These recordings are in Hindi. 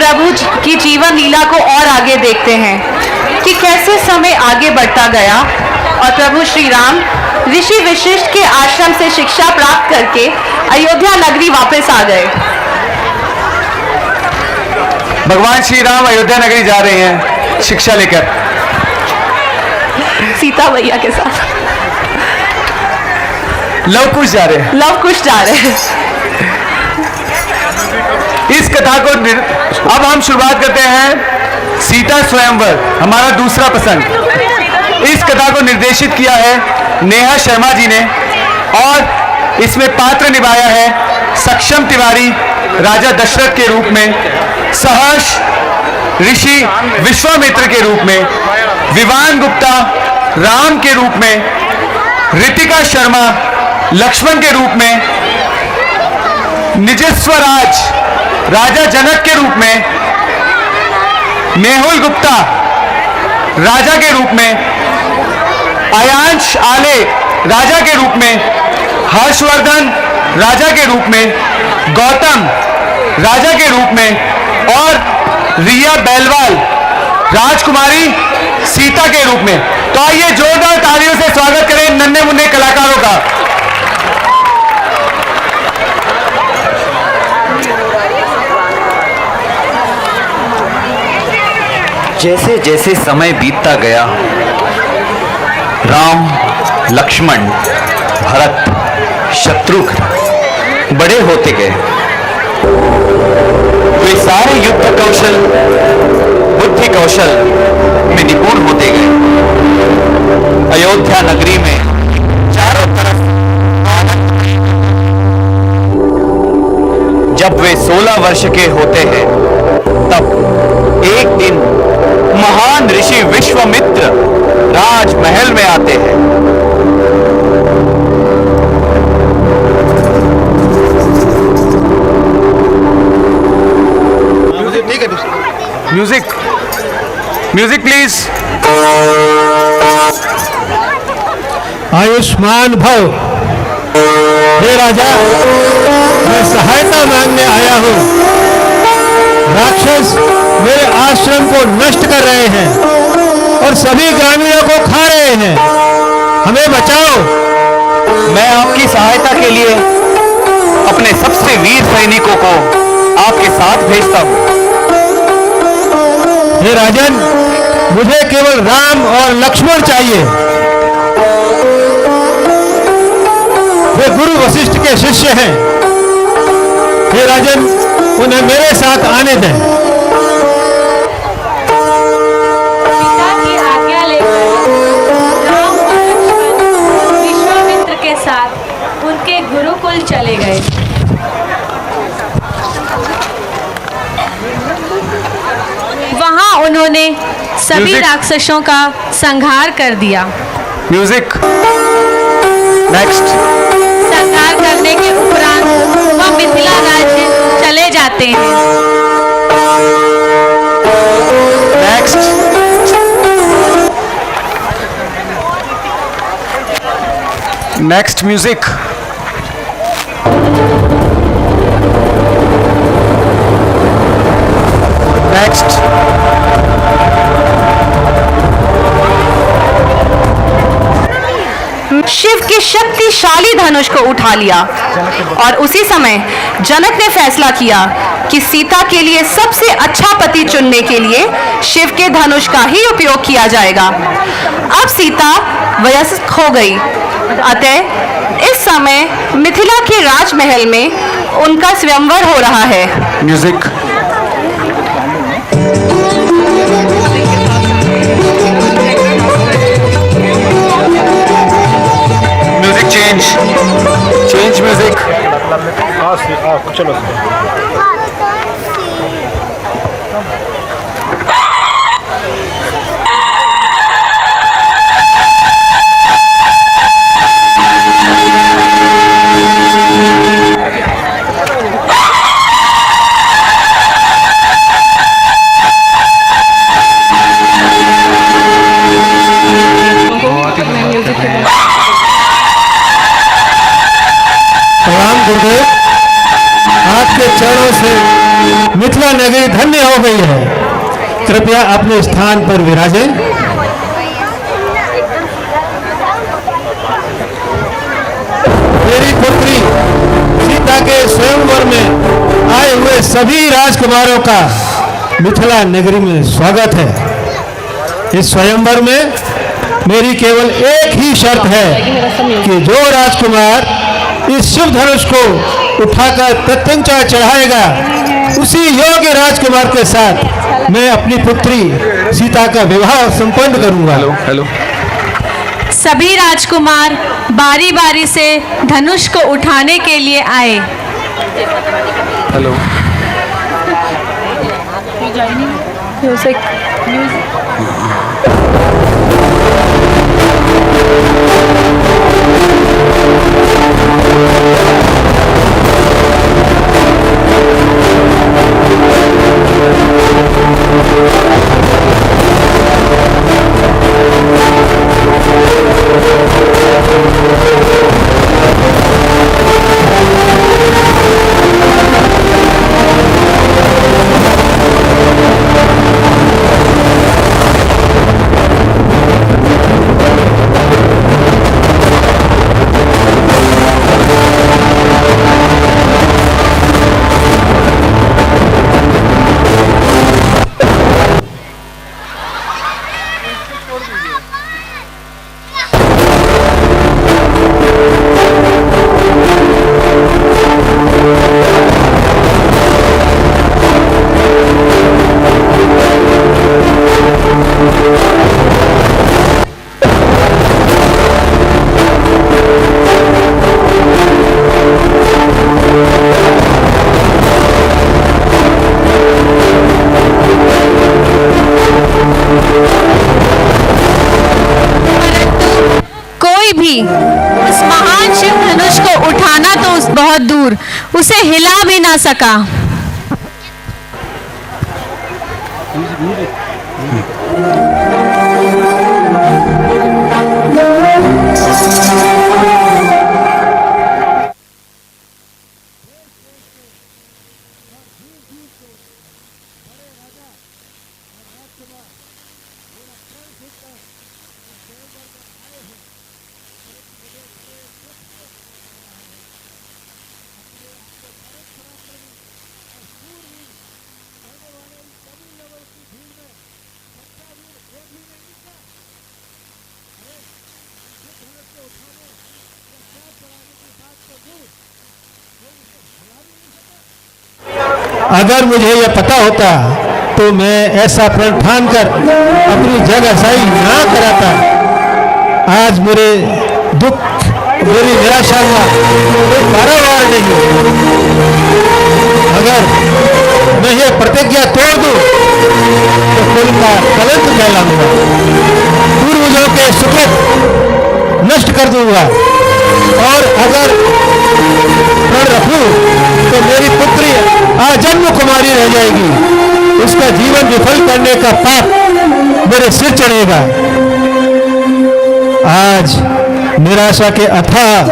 प्रभु की जीवन लीला को और आगे देखते हैं कि कैसे समय आगे बढ़ता गया और प्रभु श्री राम ऋषि वशिष्ठ के आश्रम से शिक्षा प्राप्त करके अयोध्या नगरी वापस आ गए। भगवान श्री राम अयोध्या नगरी जा रहे हैं शिक्षा लेकर सीता मैया के साथ। लव कुश जा रहे हैं। लव कुश जा रहे हैं। इस कथा को अब हम शुरुआत करते हैं सीता स्वयंवर, हमारा दूसरा प्रसंग। इस कथा को निर्देशित किया है नेहा शर्मा जी ने और इसमें पात्र निभाया है सक्षम तिवारी राजा दशरथ के रूप में, सहर्ष ऋषि विश्वामित्र के रूप में, विवान गुप्ता राम के रूप में, ऋतिका शर्मा लक्ष्मण के रूप में, निजस्वराज राजा जनक के रूप में, मेहुल गुप्ता राजा के रूप में, अयांश आले राजा के रूप में, हर्षवर्धन राजा के रूप में, गौतम राजा के रूप में और रिया बैलवाल राजकुमारी सीता के रूप में। तो आइए जोरदार तालियों से स्वागत करें नन्हे मुन्ने कलाकारों का। जैसे जैसे समय बीतता गया, राम, लक्ष्मण, भरत, शत्रुघ्न बड़े होते गए। वे सारे युद्ध कौशल, बुद्धि कौशल में निपुण होते गए। अयोध्या नगरी में चारों तरफ जब वे 16 वर्ष के होते हैं तब एक दिन महान ऋषि विश्वामित्र राजमहल में आते हैं। Music music please. आयुष्मान भव। हे राजा, मैं सहायता मांगने आया हूँ। राक्षस मेरे आश्रम को नष्ट कर रहे हैं और सभी ग्रामीणों को खा रहे हैं। हमें बचाओ। मैं आपकी सहायता के लिए अपने सबसे वीर सैनिकों को आपके साथ भेजता हूँ। हे राजन, मुझे केवल राम और लक्ष्मण चाहिए। वे गुरु वशिष्ठ के शिष्य हैं। हे राजन, उन्हें मेरे साथ आने दें। पिता की आज्ञा लेकर राम और लक्ष्मण विश्वामित्र के साथ उनके गुरुकुल चले गए। वहां उन्होंने सभी राक्षसों का संहार कर दिया। Music next. संहार करने के उपरांत वह मिथिला राज्य चले जाते हैं। Next. Next music. Next. Shiva के शक्तिशाली धनुष को उठा लिया और उसी समय जनक ने फैसला किया कि सीता के लिए सबसे अच्छा पति चुनने के लिए शिव के धनुष का ही उपयोग किया जाएगा। अब सीता वयस्क हो गई, अतः इस समय मिथिला के राजमहल में उनका स्वयंवर हो रहा है। Music. Music change. Change music. चलो। प्रणाम गुरुदेव, आपके चरणों से मिथिला मिथिला नगरी धन्य हो गई है। कृपया अपने स्थान पर विराजें। मेरी पुत्री सीता के स्वयंवर में आए हुए सभी राजकुमारों का मिथिला नगरी में स्वागत है। इस स्वयंवर में मेरी केवल एक ही शर्त है कि जो राजकुमार इस शुभ धनुष को उठाकर प्रत्यंचा चढ़ाएगा, उसी योग्य राजकुमार के साथ मैं अपनी पुत्री सीता का विवाह संपन्न करूंगा। हेलो सभी राजकुमार बारी बारी से धनुष को उठाने के लिए आए। हेलो उस महान शिव धनुष को उठाना तो बहुत दूर, उसे हिला भी ना सका। अगर मुझे यह पता होता तो मैं ऐसा प्रण ठान कर अपनी जगहसाई ना कराता। आज मेरे दुख, मेरी निराशा का कोई कारोबार नहीं। अगर मैं ये प्रतिज्ञा तोड़ दूं तो कुल का कलंक फैलाऊंगा, पूर्वजों के सुकृत नष्ट कर दूंगा, और अगर प्रण रखूं तो मेरी पुत्री आजन्म कुमारी रह जाएगी। उसका जीवन विफल करने का पाप मेरे सिर चढ़ेगा। आज निराशा के अथाह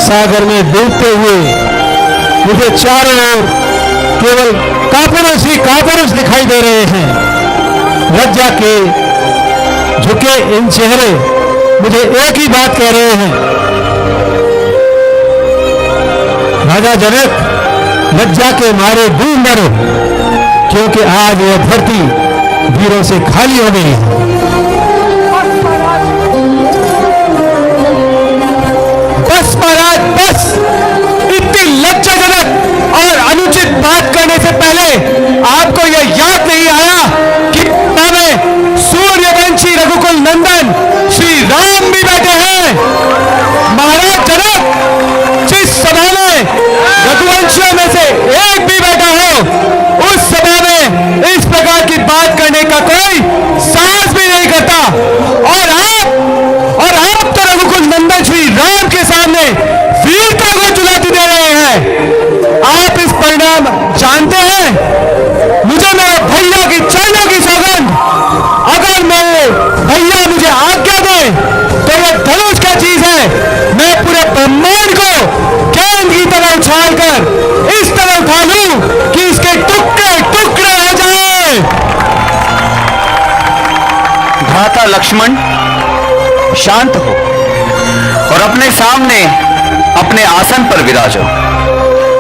सागर में डूबते हुए मुझे चारों ओर केवल कापुरुष ही कापुरुष दिखाई दे रहे हैं। लज्जा के झुके इन चेहरे मुझे एक ही बात कह रहे हैं, राजा जनक लज्जा के मारे डूब मरो, क्योंकि आज यह धरती वीरों से खाली हो गई है। बस महाराज बस, इतनी लज्जाजनक और अनुचित बात करने से पहले आपको यह याद नहीं आया कि में सूर्यवंशी रघुकुल नंदन श्री राम भी बैठे हैं। महाराज जनक, जिस सभा में रघुवंशियों में से एक भी बैठा हो, उस सभा में इस प्रकार की बात करने का कोई साहस भी नहीं करता। लक्ष्मण शांत हो और अपने सामने अपने आसन पर विराजो।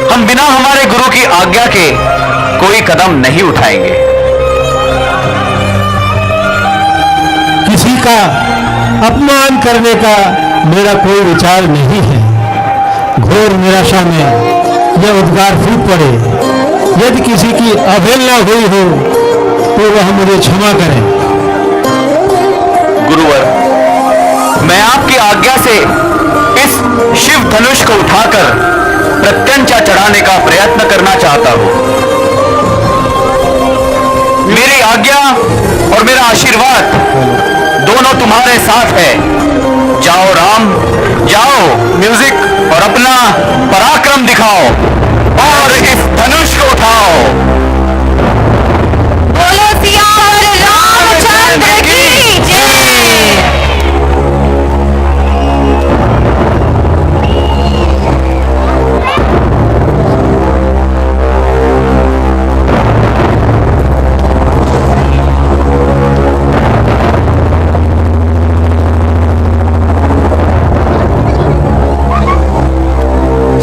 हम बिना हमारे गुरु की आज्ञा के कोई कदम नहीं उठाएंगे। किसी का अपमान करने का मेरा कोई विचार नहीं है। घोर निराशा में यह उद्गार फूट पड़े। यदि किसी की अवहेलना हुई हो तो वह मुझे क्षमा करें। गुरुवर, मैं आपकी आज्ञा से इस शिव धनुष को उठाकर प्रत्यंचा चढ़ाने का प्रयत्न करना चाहता हूं। मेरी आज्ञा और मेरा आशीर्वाद दोनों तुम्हारे साथ है। जाओ राम, जाओ म्यूजिक और अपना पराक्रम दिखाओ और इस धनुष को उठाओ। बोलो सियावर रामचंद्र की जय।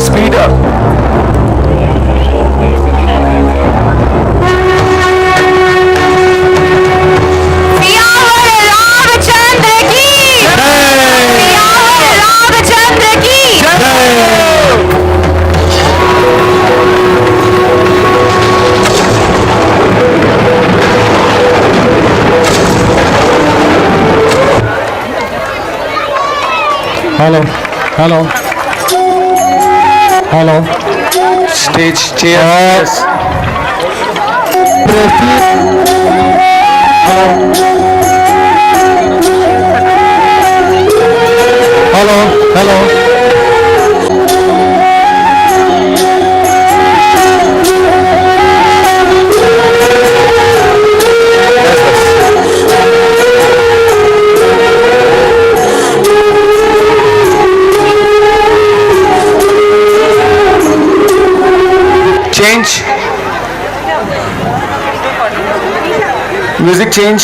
Speed up. सियावर रामचंद्र की सियावर रामचंद्र की hello hello hello. Stage chair. Hello hello. Change, music change.